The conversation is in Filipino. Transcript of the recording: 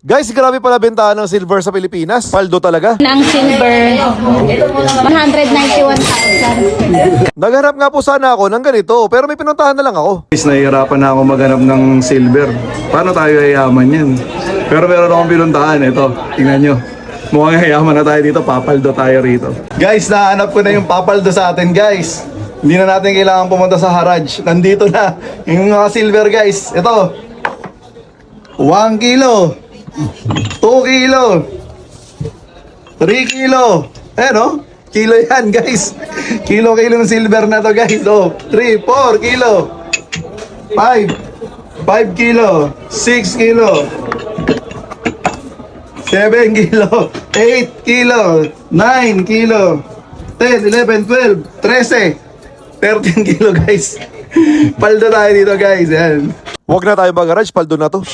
Guys, grabe pala bentahan ng silver sa Pilipinas. Paldo talaga. Ang silver, 191,000. Naghanap nga po sana ako ng ganito, pero may pinuntahan na lang ako. Guys, nahihirapan na ako maghanap ng silver. Paano tayo yayaman yan? Pero meron akong pinuntahan. Ito, tingnan nyo. Mukhang yayaman na tayo dito. Papaldo tayo rito. Guys, nahanap ko na yung papaldo sa atin, guys. Hindi na natin kailangan pumunta sa Haraj. Nandito na yung mga silver, guys. Ito. 1 kilo. 2 kilo. 3 kilo. No? Kilo yan, guys. Kilo ng silver na to, guys. 3, 4 kilo. 5 kilo. 6 kilo. 7 kilo. 8 kilo. 9 kilo. 10, 11, 12, 13. 13 kilo, guys. Paldo tayo dito, guys. Yan. Huwag na tayo mag-garage, paldo na to.